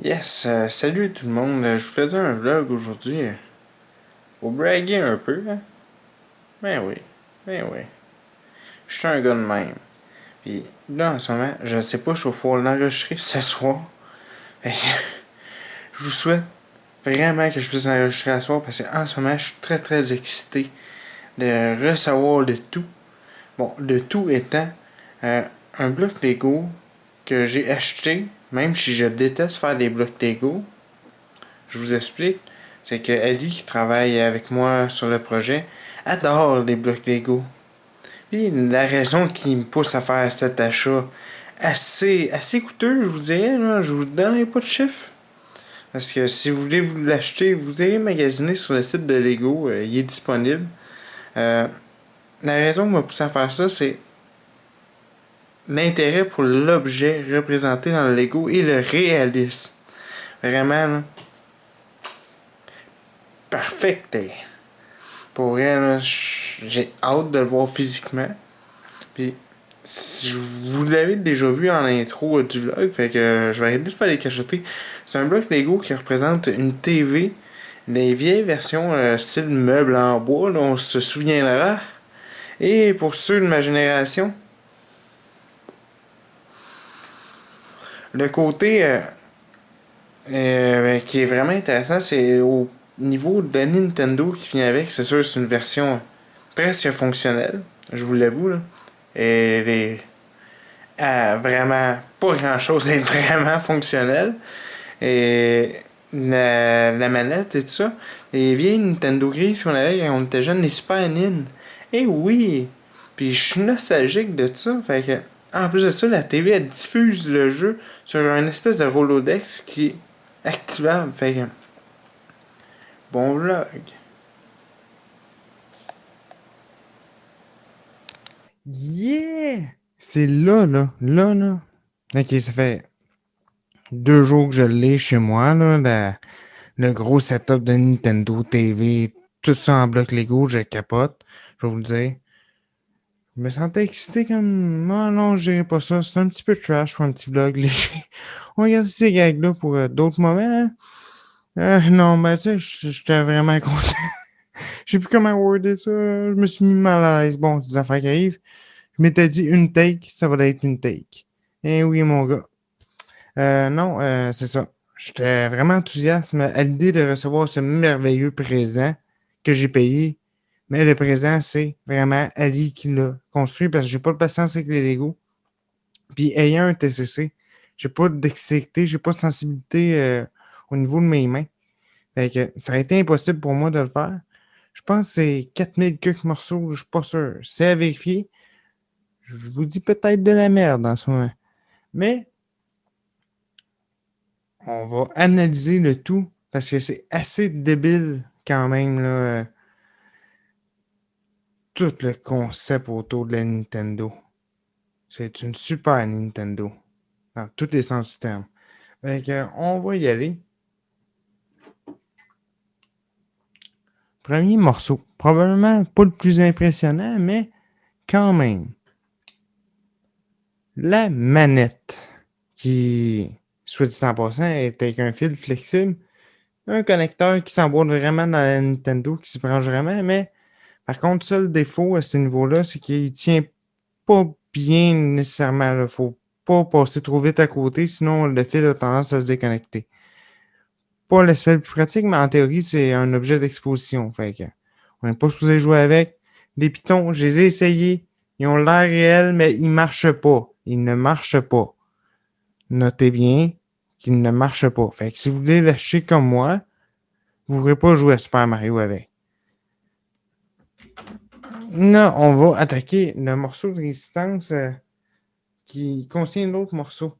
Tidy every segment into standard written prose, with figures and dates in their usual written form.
Yes, salut tout le monde. Je vous faisais un vlog aujourd'hui pour braguer un peu, hein? Ben oui, ben oui. Je suis un gars de même. Puis là, en ce moment, je sais pas, je vais pouvoir l'enregistrer ce soir. Fait que je vous souhaite vraiment que je puisse l'enregistrer ce soir parce qu'en ce moment, je suis très très excité de recevoir le tout. Bon, le tout étant un bloc Lego que j'ai acheté, même si je déteste faire des blocs Lego. Je vous explique. C'est que Ali, qui travaille avec moi sur le projet, adore les blocs Lego. Puis la raison qui me pousse à faire cet achat assez coûteux, je vous dirais, là, je vous donnerai pas de chiffre. Parce que si vous voulez vous l'acheter, vous irez magasiner sur le site de Lego, il est disponible. La raison qui m'a poussé à faire ça, c'est l'intérêt pour l'objet représenté dans le Lego et le réalisme. Vraiment, là. Parfait. Pour vrai, là, j'ai hâte de le voir physiquement. Puis, vous l'avez déjà vu en intro du vlog, fait que je vais arrêter de faire les cachetés. C'est un bloc Lego qui représente une TV, les vieilles versions style meuble en bois, là, on se souviendra. Et pour ceux de ma génération, le côté qui est vraiment intéressant, c'est au niveau de Nintendo qui vient avec. C'est sûr, c'est une version presque fonctionnelle, je vous l'avoue, là. Elle est vraiment pas grand chose, elle est vraiment fonctionnelle. Et la manette et tout ça, les vieilles Nintendo grises qu'on avait quand on était jeunes, les Super Nin. Et oui! Puis je suis nostalgique de ça. Fait que, en plus de ça, la TV elle diffuse le jeu sur un espèce de Rolodex qui est activable. Fait que, bon vlog. Yeah! C'est là. Ok, ça fait 2 jours que je l'ai chez moi, là, le gros setup de Nintendo TV, tout ça en bloc Lego, je capote, je vais vous le dire. Je me sentais excité comme, oh non, je dirais pas ça, c'est un petit peu trash pour un petit vlog léger. On va garder ces gags-là pour d'autres moments, hein. Non, ben tu sais, j'étais vraiment content. Je sais plus comment worder ça, je me suis mis mal à l'aise. Bon, des affaires qui arrivent. Je m'étais dit une take, ça va être une take. Eh oui, mon gars. Non, c'est ça. J'étais vraiment enthousiaste à l'idée de recevoir ce merveilleux présent que j'ai payé. Mais le présent, c'est vraiment Ali qui l'a construit parce que j'ai pas de patience avec les Lego. Puis ayant un TCC, j'ai pas de dextérité, j'ai pas de sensibilité au niveau de mes mains. Fait que ça a été impossible pour moi de le faire. Je pense que c'est 4000 quelques morceaux, je suis pas sûr. C'est à vérifier. Je vous dis peut-être de la merde en ce moment. Mais on va analyser le tout parce que c'est assez débile quand même, là, tout le concept autour de la Nintendo. C'est une super Nintendo, dans tous les sens du terme. Fait que, on va y aller. Premier morceau. Probablement pas le plus impressionnant, mais quand même. La manette, qui, soit dit en passant, est avec un fil flexible. Un connecteur qui s'emboîte vraiment dans la Nintendo, qui se branche vraiment, mais par contre, seul défaut à ce niveau-là, c'est qu'il tient pas bien nécessairement. Il faut pas passer trop vite à côté, sinon le fil a tendance à se déconnecter. Pas l'aspect le plus pratique, mais en théorie, c'est un objet d'exposition. Fait que on n'est pas supposé jouer avec. Les pitons, je les ai essayés. Ils ont l'air réels, mais ils marchent pas. Ils ne marchent pas. Notez bien qu'ils ne marchent pas. Fait que si vous voulez l'acheter comme moi, vous ne pourrez pas jouer à Super Mario avec. Là, on va attaquer le morceau de résistance qui contient l'autre morceau.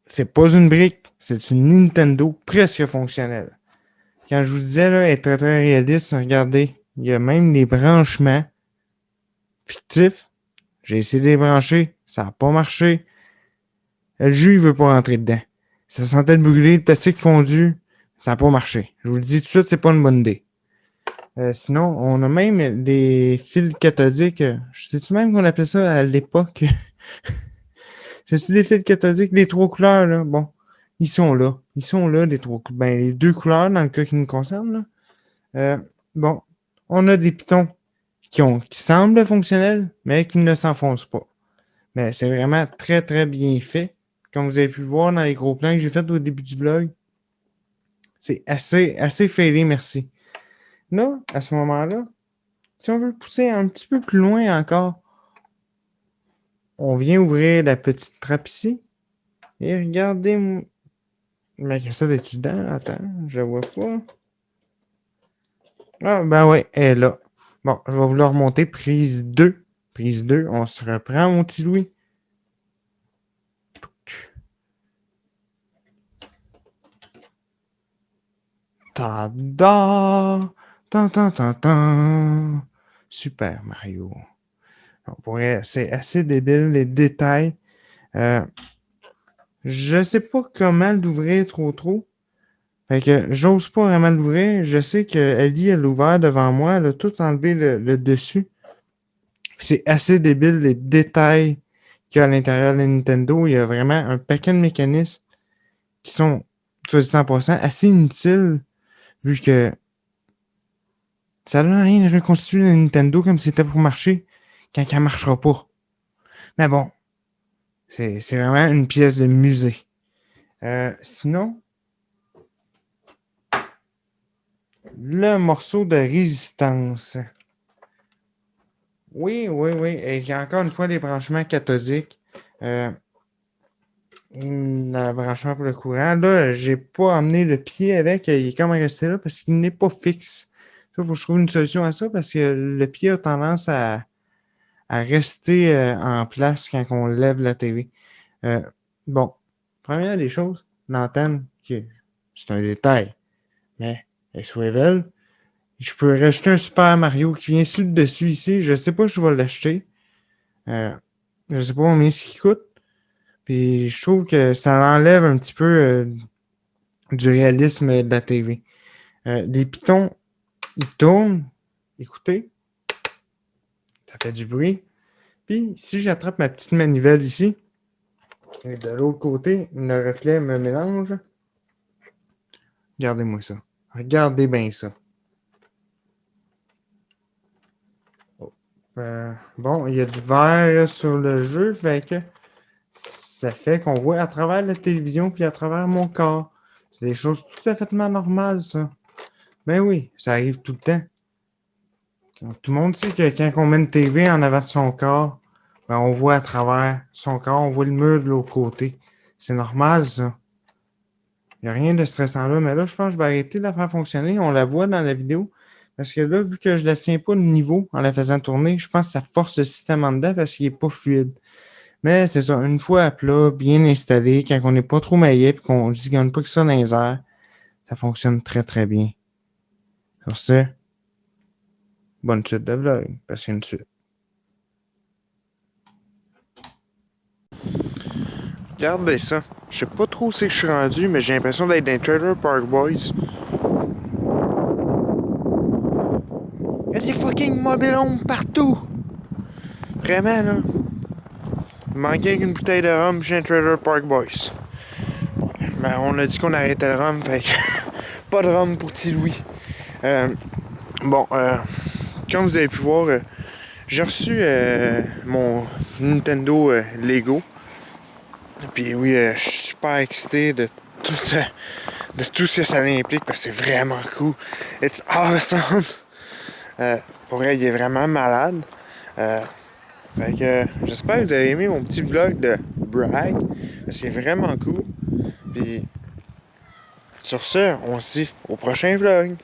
C'est pas une brique, c'est une Nintendo presque fonctionnelle. Quand je vous disais, là, elle est très très réaliste, regardez, il y a même les branchements fictifs. J'ai essayé de les brancher, ça n'a pas marché. Le jus, il veut pas rentrer dedans. Ça sentait le brûler, le plastique fondu, ça n'a pas marché. Je vous le dis tout de suite, c'est pas une bonne idée. Sinon, on a même des fils cathodiques. Sais-tu même qu'on appelait ça à l'époque? C'est-tu des fils cathodiques? Les trois couleurs, là? Bon, ils sont là. Ils sont là, les trois couleurs. Ben, les deux couleurs, dans le cas qui nous concerne, là. Bon, on a des pitons qui semblent fonctionnels, mais qui ne s'enfoncent pas. Mais c'est vraiment très, très bien fait. Comme vous avez pu le voir dans les gros plans que j'ai fait au début du vlog, c'est assez failé, merci. Là, à ce moment-là, si on veut le pousser un petit peu plus loin encore, on vient ouvrir la petite trappe ici. Et regardez, ma cassette est-tu dedans? Attends, je la vois pas. Ah, ben ouais, elle est là. Bon, je vais vous la remonter. Prise 2. Prise 2, on se reprend, mon petit Louis. Tada! Tan, tan, tan, tan. Super Mario. C'est assez débile, les détails. Je sais pas comment l'ouvrir trop. Fait que j'ose pas vraiment l'ouvrir. Je sais que Ellie, elle l'a ouvert devant moi. Elle a tout enlevé le dessus. C'est assez débile, les détails qu'il y a à l'intérieur de la Nintendo. Il y a vraiment un paquet de mécanismes qui sont, soit dit en passant, assez inutiles, vu que ça donne rien de reconstituer la Nintendo comme si c'était pour marcher quand elle marchera pas. Mais bon, c'est vraiment une pièce de musée. Sinon, le morceau de résistance. Oui. Et il y a encore une fois les branchements cathodiques. Le branchement pour le courant. Là, j'ai pas emmené le pied avec. Il est comme resté là parce qu'il n'est pas fixe. Il faut que je trouve une solution à ça parce que le pied a tendance à rester en place quand on lève la TV. Bon, première des choses, l'antenne, c'est un détail, mais elle swivel. Je peux rajouter un Super Mario qui vient sur le dessus ici. Je sais pas si je vais l'acheter. Je sais pas combien il coûte. Puis je trouve que ça enlève un petit peu du réalisme de la TV. Les pitons, ils tournent. Écoutez, ça fait du bruit. Puis si j'attrape ma petite manivelle ici, et de l'autre côté, le reflet me mélange. Regardez-moi ça. Regardez bien ça. Bon, il y a du vert sur le jeu, fait que ça fait qu'on voit à travers la télévision puis à travers mon corps. C'est des choses tout à fait normales, ça. Ben oui, ça arrive tout le temps. Tout le monde sait que quand on met une TV en avant de son corps, ben on voit à travers son corps, on voit le mur de l'autre côté. C'est normal, ça. Il n'y a rien de stressant là. Mais là, je pense que je vais arrêter de la faire fonctionner. On la voit dans la vidéo. Parce que là, vu que je ne la tiens pas de niveau en la faisant tourner, je pense que ça force le système en dedans parce qu'il n'est pas fluide. Mais c'est ça, une fois à plat, bien installé, quand on n'est pas trop maillé et qu'on ne zigonne pas que ça dans les airs, ça fonctionne très très bien. Sur ce, bonne suite de vlog, parce qu'il y a une suite. Regardez ça. Je sais pas trop où c'est que je suis rendu, mais j'ai l'impression d'être dans Trailer Park Boys. Il y a des fucking mobile homes partout! Vraiment, là. Il manquait qu'une bouteille de rhum chez un Trailer Park Boys. Ben, on a dit qu'on arrêtait le rhum, fait que pas de rhum pour petit Louis. Comme vous avez pu voir, j'ai reçu mon Nintendo Lego. Puis oui, je suis super excité de tout ce que ça implique parce que c'est vraiment cool. It's awesome! Pour vrai, il est vraiment malade. Fait que j'espère que vous avez aimé mon petit vlog de Bragg. C'est vraiment cool. Puis sur ce, on se dit au prochain vlog.